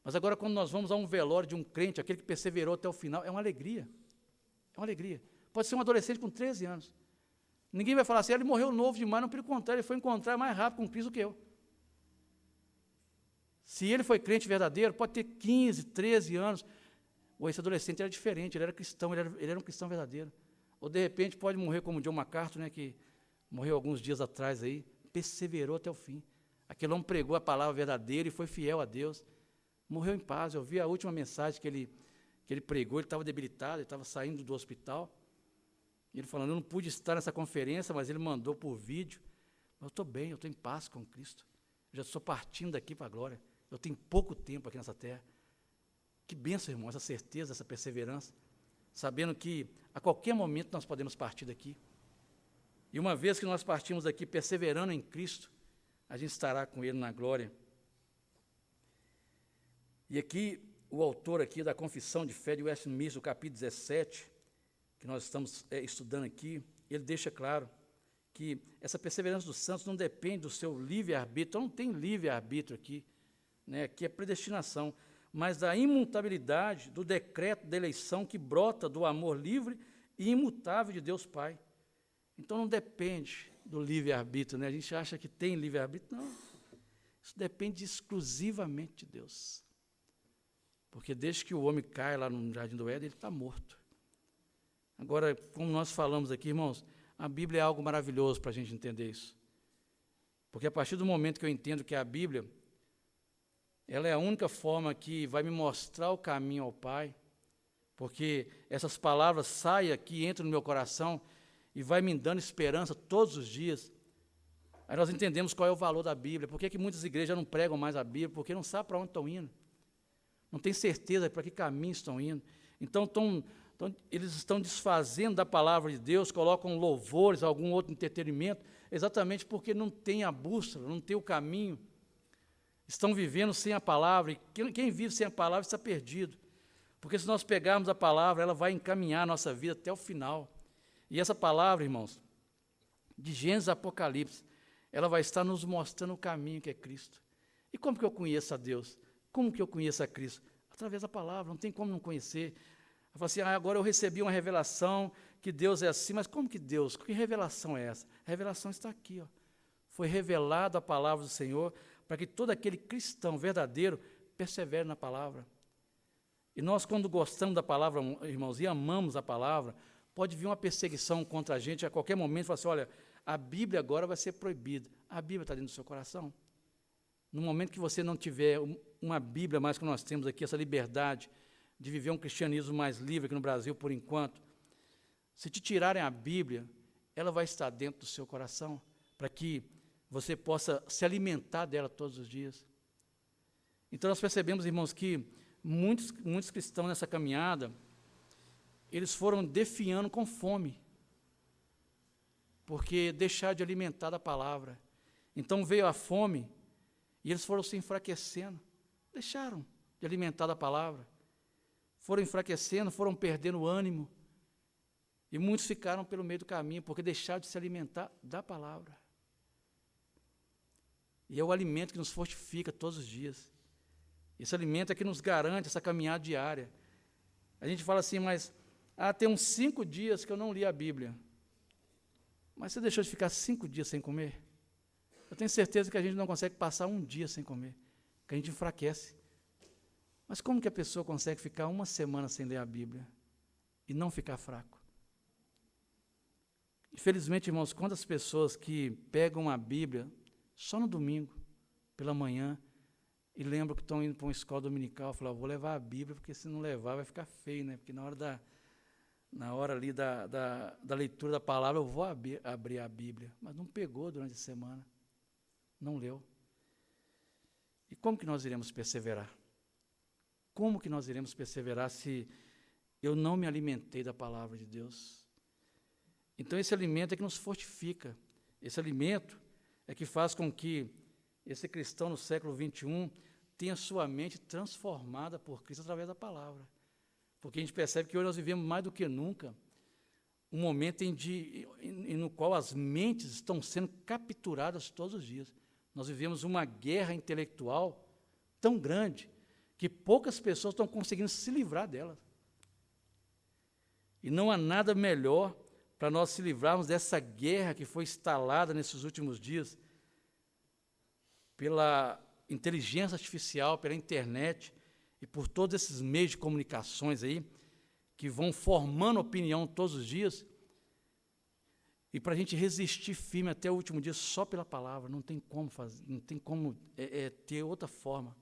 Mas agora, quando nós vamos a um velório de um crente, aquele que perseverou até o final, é uma alegria. É uma alegria. Pode ser um adolescente com 13 anos. Ninguém vai falar assim, ele morreu novo demais, não, pelo contrário, ele foi encontrar mais rápido com Cristo do que eu. Se ele foi crente verdadeiro, pode ter 15, 13 anos. Ou esse adolescente era diferente, ele era cristão, ele era um cristão verdadeiro. Ou, de repente, pode morrer como John MacArthur, né, que morreu alguns dias atrás aí, perseverou até o fim. Aquele homem pregou a palavra verdadeira e foi fiel a Deus. Morreu em paz. Eu vi a última mensagem que ele pregou, ele estava debilitado, ele estava saindo do hospital. Ele falando, eu não pude estar nessa conferência, mas ele mandou por vídeo. Mas eu estou bem, eu estou em paz com Cristo. Eu já estou partindo daqui para a glória. Eu tenho pouco tempo aqui nessa terra. Que bênção, irmão, essa certeza, essa perseverança. Sabendo que a qualquer momento nós podemos partir daqui. E uma vez que nós partimos daqui perseverando em Cristo, a gente estará com Ele na glória. E aqui, o autor aqui da Confissão de Fé de Westminster, o capítulo 17, que nós estamos estudando aqui, ele deixa claro que essa perseverança dos santos não depende do seu livre-arbítrio, não tem livre-arbítrio aqui, né? Aqui é predestinação, mas da imutabilidade do decreto da eleição que brota do amor livre e imutável de Deus Pai. Então não depende do livre-arbítrio, né? A gente acha que tem livre-arbítrio, não. Isso depende exclusivamente de Deus. Porque desde que o homem cai lá no Jardim do Éden, ele está morto. Agora, como nós falamos aqui, irmãos, a Bíblia é algo maravilhoso para a gente entender isso. Porque a partir do momento que eu entendo que a Bíblia, ela é a única forma que vai me mostrar o caminho ao Pai, porque essas palavras saem aqui, entram no meu coração e vai me dando esperança todos os dias. Aí nós entendemos qual é o valor da Bíblia. Por que muitas igrejas não pregam mais a Bíblia? Porque não sabem para onde estão indo. Não tem certeza para que caminho estão indo. Então, eles estão desfazendo da palavra de Deus, colocam louvores, algum outro entretenimento, exatamente porque não tem a bússola, não tem o caminho. Estão vivendo sem a palavra, e quem vive sem a palavra está perdido. Porque se nós pegarmos a palavra, ela vai encaminhar a nossa vida até o final. E essa palavra, irmãos, de Gênesis a Apocalipse, ela vai estar nos mostrando o caminho que é Cristo. E como que eu conheço a Deus? Como que eu conheço a Cristo? Através da palavra, não tem como não conhecer. Eu falo assim, agora eu recebi uma revelação que Deus é assim, mas como que Deus? Que revelação é essa? A revelação está aqui, ó. foi revelado a palavra do Senhor para que todo aquele cristão verdadeiro persevere na palavra. E nós, quando gostamos da palavra, irmãos, e amamos a palavra, pode vir uma perseguição contra a gente a qualquer momento, falar assim, olha, a Bíblia agora vai ser proibida. A Bíblia está dentro do seu coração. No momento que você não tiver uma Bíblia mais que nós temos aqui, essa liberdade de viver um cristianismo mais livre aqui no Brasil, por enquanto, se te tirarem a Bíblia, ela vai estar dentro do seu coração, para que você possa se alimentar dela todos os dias. Então nós percebemos, irmãos, que muitos cristãos nessa caminhada, eles foram definhando com fome, porque deixaram de alimentar da palavra. Então veio a fome, e eles foram se enfraquecendo, deixaram de alimentar da palavra, foram enfraquecendo, foram perdendo o ânimo, e muitos ficaram pelo meio do caminho, porque deixaram de se alimentar da palavra. E é o alimento que nos fortifica todos os dias. Esse alimento é que nos garante essa caminhada diária. A gente fala assim, mas tem uns 5 dias que eu não li a Bíblia. Mas você deixou de ficar 5 dias sem comer? Eu tenho certeza que a gente não consegue passar um dia sem comer, que a gente enfraquece. Mas como que a pessoa consegue ficar uma semana sem ler a Bíblia e não ficar fraco? Infelizmente, irmãos, quantas pessoas que pegam a Bíblia só no domingo, pela manhã, e lembram que estão indo para uma escola dominical, falam, vou levar a Bíblia, porque se não levar vai ficar feio, né? Porque na hora ali da leitura da palavra eu vou abrir a Bíblia. Mas não pegou durante a semana, não leu. E como que nós iremos perseverar? Como que nós iremos perseverar se eu não me alimentei da palavra de Deus? Então esse alimento é que nos fortifica, esse alimento é que faz com que esse cristão no século XXI tenha sua mente transformada por Cristo através da palavra. Porque a gente percebe que hoje nós vivemos mais do que nunca um momento no qual as mentes estão sendo capturadas todos os dias. Nós vivemos uma guerra intelectual tão grande que poucas pessoas estão conseguindo se livrar dela. E não há nada melhor para nós se livrarmos dessa guerra que foi instalada nesses últimos dias pela inteligência artificial, pela internet e por todos esses meios de comunicações aí, que vão formando opinião todos os dias, e para a gente resistir firme até o último dia só pela palavra, não tem como fazer, não tem como ter outra forma.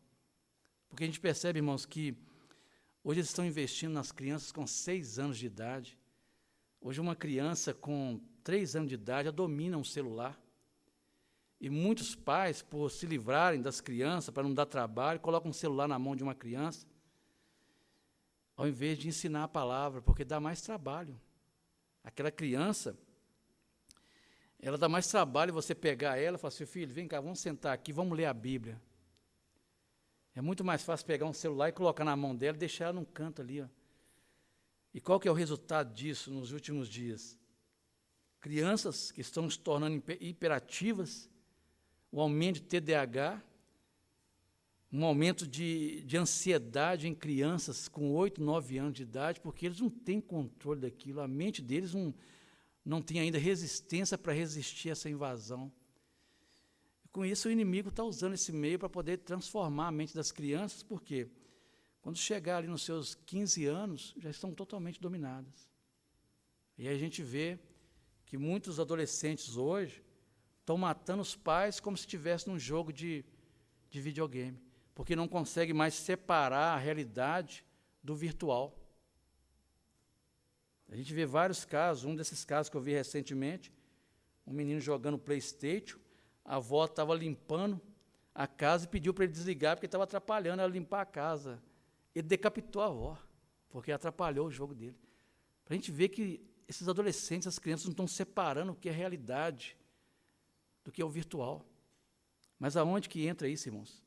Porque a gente percebe, irmãos, que hoje eles estão investindo nas crianças com 6 anos de idade. Hoje uma criança com 3 anos de idade já domina um celular. E muitos pais, por se livrarem das crianças, para não dar trabalho, colocam um celular na mão de uma criança, ao invés de ensinar a palavra, porque dá mais trabalho. Aquela criança, ela dá mais trabalho você pegar ela e falar assim, filho, vem cá, vamos sentar aqui, vamos ler a Bíblia. É muito mais fácil pegar um celular e colocar na mão dela e deixar ela num canto ali. Ó. E qual que é o resultado disso nos últimos dias? Crianças que estão se tornando hiperativas, um aumento de TDAH, um aumento de ansiedade em crianças com 8, 9 anos de idade, porque eles não têm controle daquilo, a mente deles não tem ainda resistência para resistir a essa invasão. E com isso o inimigo está usando esse meio para poder transformar a mente das crianças, porque quando chegar ali nos seus 15 anos, já estão totalmente dominadas. E aí a gente vê que muitos adolescentes hoje estão matando os pais como se estivessem num jogo de videogame, porque não conseguem mais separar a realidade do virtual. A gente vê vários casos, um desses casos que eu vi recentemente, um menino jogando PlayStation, a avó estava limpando a casa e pediu para ele desligar porque estava atrapalhando ela limpar a casa. Ele decapitou a avó, porque atrapalhou o jogo dele. Para a gente ver que esses adolescentes, as crianças não estão separando o que é realidade do que é o virtual. Mas aonde que entra isso, irmãos?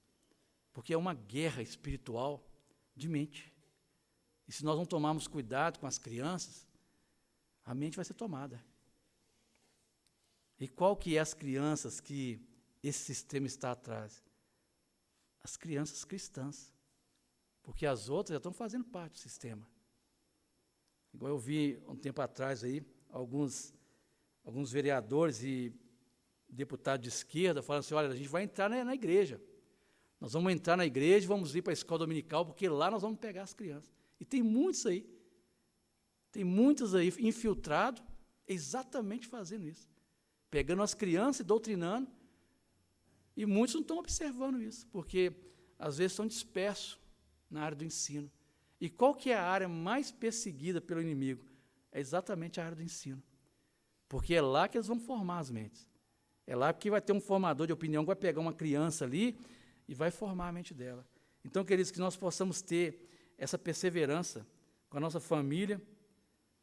Porque é uma guerra espiritual de mente. E se nós não tomarmos cuidado com as crianças, a mente vai ser tomada. E qual que é as crianças que esse sistema está atrás? As crianças cristãs. Porque as outras já estão fazendo parte do sistema. Igual eu vi um tempo atrás aí, alguns vereadores e deputado de esquerda falando assim, olha, a gente vai entrar na igreja. Nós vamos entrar na igreja e vamos ir para a escola dominical, porque lá nós vamos pegar as crianças. E tem muitos aí infiltrados, exatamente fazendo isso. Pegando as crianças e doutrinando, e muitos não estão observando isso, porque às vezes estão dispersos na área do ensino. E qual que é a área mais perseguida pelo inimigo? É exatamente a área do ensino. Porque é lá que eles vão formar as mentes. É lá que vai ter um formador de opinião que vai pegar uma criança ali e vai formar a mente dela. Então, queridos, que nós possamos ter essa perseverança com a nossa família,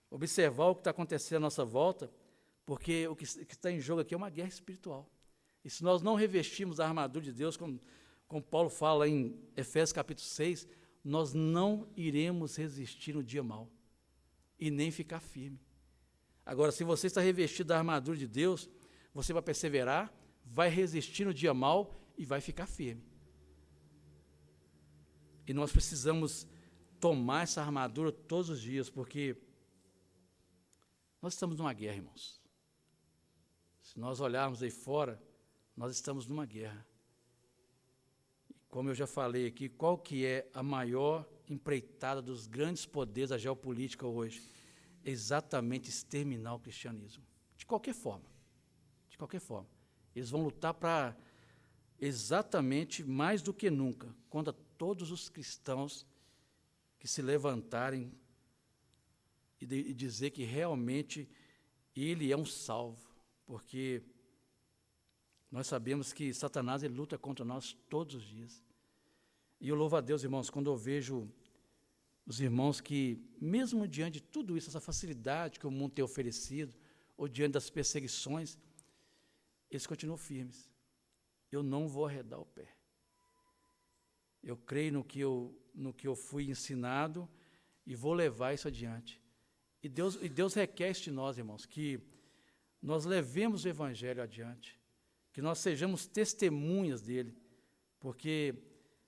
observar o que está acontecendo à nossa volta, porque o que está em jogo aqui é uma guerra espiritual. E se nós não revestirmos a armadura de Deus, como Paulo fala em Efésios capítulo 6, nós não iremos resistir no dia mau e nem ficar firme. Agora, se você está revestido da armadura de Deus, você vai perseverar, vai resistir no dia mau e vai ficar firme. E nós precisamos tomar essa armadura todos os dias, porque nós estamos numa guerra, irmãos. Se nós olharmos aí fora, nós estamos numa guerra. Como eu já falei aqui, qual que é a maior empreitada dos grandes poderes da geopolítica hoje? Exatamente exterminar o cristianismo. De qualquer forma. De qualquer forma. Eles vão lutar para, exatamente, mais do que nunca, contra todos os cristãos que se levantarem e dizer que realmente ele é um salvo. Porque nós sabemos que Satanás ele luta contra nós todos os dias. E eu louvo a Deus, irmãos, quando eu vejo os irmãos que, mesmo diante de tudo isso, essa facilidade que o mundo tem oferecido, ou diante das perseguições, eles continuam firmes. Eu não vou arredar o pé. Eu creio no que eu fui ensinado e vou levar isso adiante. E Deus requer isso de nós, irmãos, que nós levemos o Evangelho adiante, que nós sejamos testemunhas dele, porque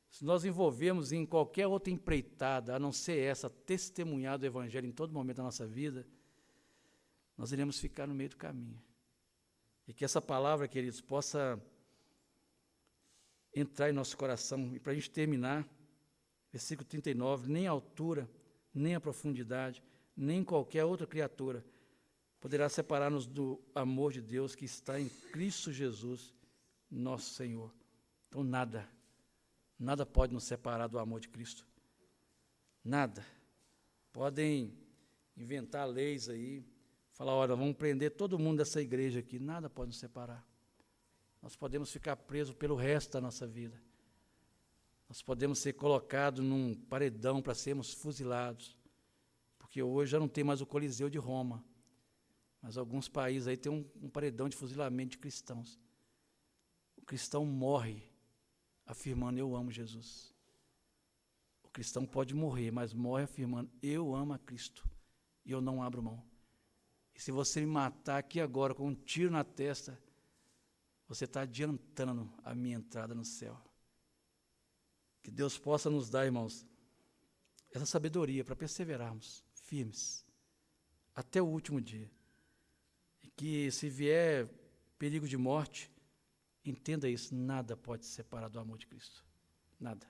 se nós envolvermos em qualquer outra empreitada, a não ser essa, testemunhar do Evangelho em todo momento da nossa vida, nós iremos ficar no meio do caminho. E que essa palavra, queridos, possa entrar em nosso coração. E para a gente terminar, versículo 39, nem a altura, nem a profundidade, nem qualquer outra criatura poderá separar-nos do amor de Deus que está em Cristo Jesus, nosso Senhor. Então, nada pode nos separar do amor de Cristo. Nada. Podem inventar leis aí, falar, olha, vamos prender todo mundo dessa igreja aqui. Nada pode nos separar. Nós podemos ficar presos pelo resto da nossa vida. Nós podemos ser colocados num paredão para sermos fuzilados. Porque hoje já não tem mais o Coliseu de Roma. Mas alguns países aí tem um paredão de fuzilamento de cristãos. O cristão morre afirmando, eu amo Jesus. O cristão pode morrer, mas morre afirmando, eu amo a Cristo e eu não abro mão. E se você me matar aqui agora com um tiro na testa, você está adiantando a minha entrada no céu. Que Deus possa nos dar, irmãos, essa sabedoria para perseverarmos firmes até o último dia. E que se vier perigo de morte, entenda isso, nada pode separar do amor de Cristo. Nada.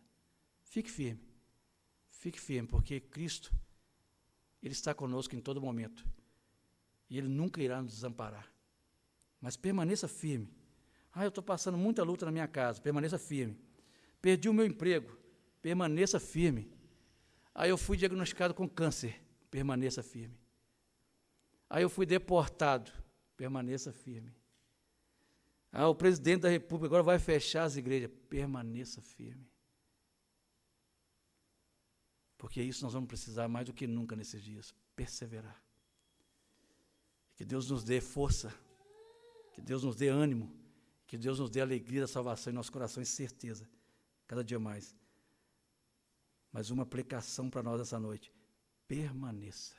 Fique firme, porque Cristo, Ele está conosco em todo momento. E Ele nunca irá nos desamparar. Mas permaneça firme. Eu estou passando muita luta na minha casa, permaneça firme. Perdi o meu emprego, permaneça firme. Eu fui diagnosticado com câncer, permaneça firme. Eu fui deportado, permaneça firme. O presidente da República agora vai fechar as igrejas, permaneça firme. Porque isso nós vamos precisar mais do que nunca nesses dias, perseverar. Que Deus nos dê força, que Deus nos dê ânimo, que Deus nos dê alegria da salvação em nosso coração e certeza, cada dia mais. Mas uma aplicação para nós essa noite, permaneça.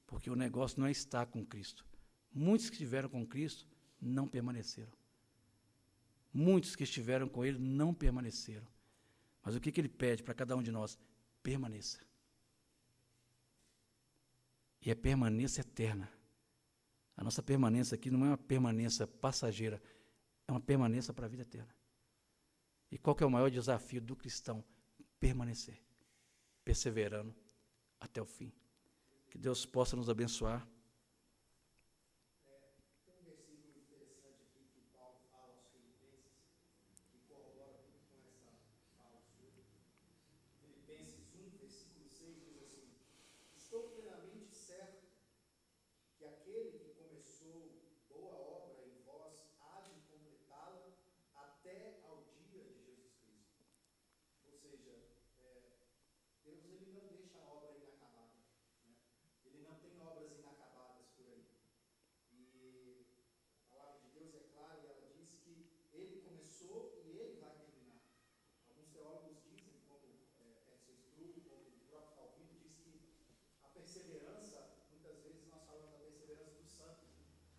Porque o negócio não é estar com Cristo. Muitos que estiveram com Cristo não permaneceram. Muitos que estiveram com Ele não permaneceram. Mas o que Ele pede para cada um de nós? Permaneça. E é permanência eterna. A nossa permanência aqui não é uma permanência passageira, é uma permanência para a vida eterna. E qual que é o maior desafio do cristão? Permanecer, perseverando até o fim. Que Deus possa nos abençoar. Tem um versículo interessante aqui que Paulo fala aos Filipenses, que corrobora muito com essa fala sua. Filipenses 1, versículo 6 diz assim: estou plenamente certo que aquele que começou boa obra em vós há de completá-la até ao dia de Jesus Cristo. Ou seja, Deus ele não deixa a obra inacabada, né? Ele não tem obras inacabadas por aí. E a palavra de Deus é clara e ela diz que ele começou e ele vai terminar. Alguns teólogos dizem, como Edson Struve, como o próprio Calvino, diz que a perseverança, muitas vezes nós falamos da perseverança dos santos,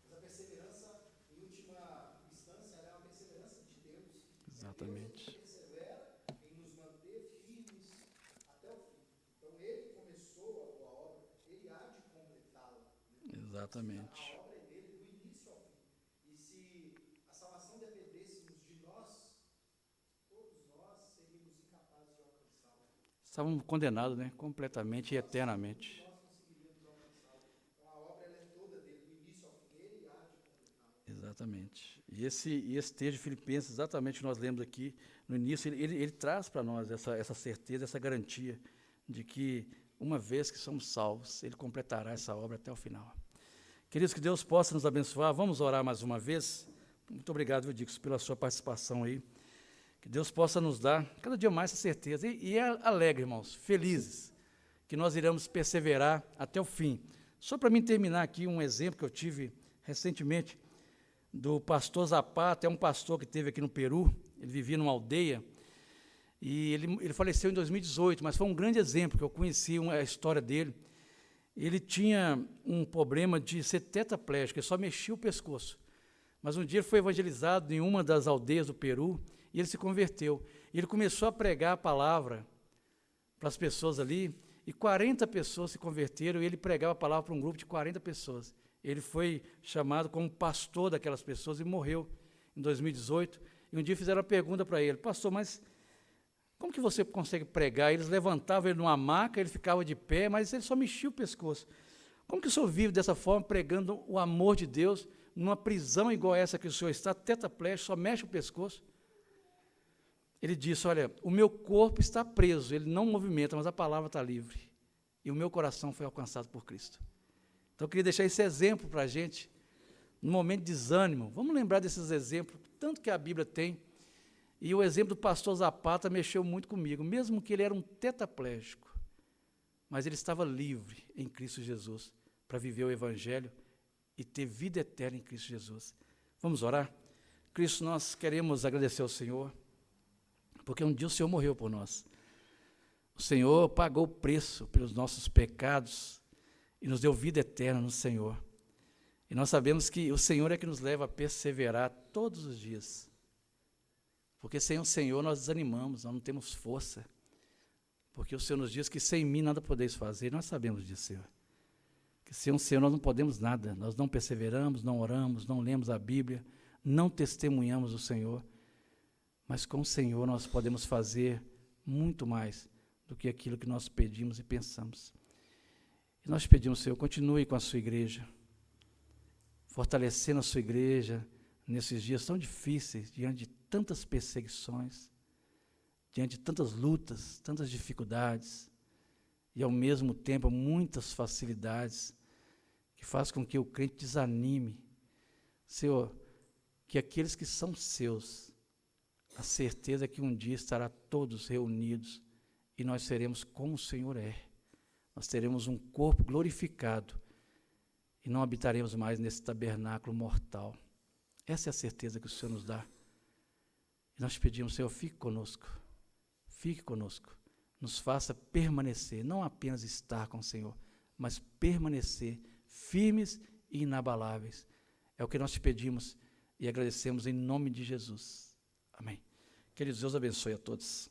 mas a perseverança, em última instância, ela é uma perseverança de Deus. Exatamente. Deus persevera em nos manter firmes até o fim. Então, ele começou a boa obra, ele há de completá-la. Né? Exatamente. A obra é dele, do início ao fim. E se a salvação dependêssemos de nós, todos nós seríamos incapazes de alcançá-la. Estavam condenados, né? Completamente e eternamente. Nós conseguiríamos alcançá-la. Então, a obra ela é toda dele, do início ao fim, ele há de completá-la. Exatamente. E esse texto de Filipenses, exatamente nós lemos aqui no início, ele traz para nós essa certeza, essa garantia de que, uma vez que somos salvos, ele completará essa obra até o final. Queridos, que Deus possa nos abençoar. Vamos orar mais uma vez. Muito obrigado, viu, Dix, pela sua participação aí. Que Deus possa nos dar cada dia mais essa certeza. E é alegre, irmãos, felizes, que nós iremos perseverar até o fim. Só para mim terminar aqui, um exemplo que eu tive recentemente do pastor Zapata. É um pastor que esteve aqui no Peru. Ele vivia numa aldeia. E ele faleceu em 2018, mas foi um grande exemplo, que eu conheci a história dele. Ele tinha um problema de ser tetraplégico, ele só mexia o pescoço. Mas um dia ele foi evangelizado em uma das aldeias do Peru, e ele se converteu. E ele começou a pregar a palavra para as pessoas ali, e 40 pessoas se converteram, e ele pregava a palavra para um grupo de 40 pessoas. Ele foi chamado como pastor daquelas pessoas e morreu em 2018. E um dia fizeram a pergunta para ele: pastor, mas como que você consegue pregar? Eles levantavam ele numa maca, ele ficava de pé, mas ele só mexia o pescoço. Como que o senhor vive dessa forma, pregando o amor de Deus, numa prisão igual essa que o senhor está, tetraplégico, só mexe o pescoço? Ele disse: olha, o meu corpo está preso, ele não movimenta, mas a palavra está livre. E o meu coração foi alcançado por Cristo. Então, eu queria deixar esse exemplo para a gente, no momento de desânimo. Vamos lembrar desses exemplos, tanto que a Bíblia tem. E o exemplo do pastor Zapata mexeu muito comigo, mesmo que ele era um tetraplégico, mas ele estava livre em Cristo Jesus para viver o Evangelho e ter vida eterna em Cristo Jesus. Vamos orar? Cristo, nós queremos agradecer ao Senhor, porque um dia o Senhor morreu por nós. O Senhor pagou o preço pelos nossos pecados e nos deu vida eterna no Senhor. E nós sabemos que o Senhor é que nos leva a perseverar todos os dias. Porque sem o Senhor nós desanimamos, nós não temos força. Porque o Senhor nos diz que sem mim nada podeis fazer. Nós sabemos disso, Senhor. Que sem o Senhor nós não podemos nada. Nós não perseveramos, não oramos, não lemos a Bíblia, não testemunhamos o Senhor. Mas com o Senhor nós podemos fazer muito mais do que aquilo que nós pedimos e pensamos. E nós pedimos, Senhor, continue com a sua igreja, fortalecendo a sua igreja nesses dias tão difíceis, diante de tantas perseguições, diante de tantas lutas, tantas dificuldades, e ao mesmo tempo muitas facilidades, que faz com que o crente desanime. Senhor, que aqueles que são seus, a certeza é que um dia estará todos reunidos, e nós seremos como o Senhor é. Nós teremos um corpo glorificado, e não habitaremos mais nesse tabernáculo mortal. Essa é a certeza que o Senhor nos dá. E nós pedimos, Senhor, fique conosco, nos faça permanecer, não apenas estar com o Senhor, mas permanecer firmes e inabaláveis. É o que nós te pedimos e agradecemos em nome de Jesus. Amém. Queridos, Deus abençoe a todos.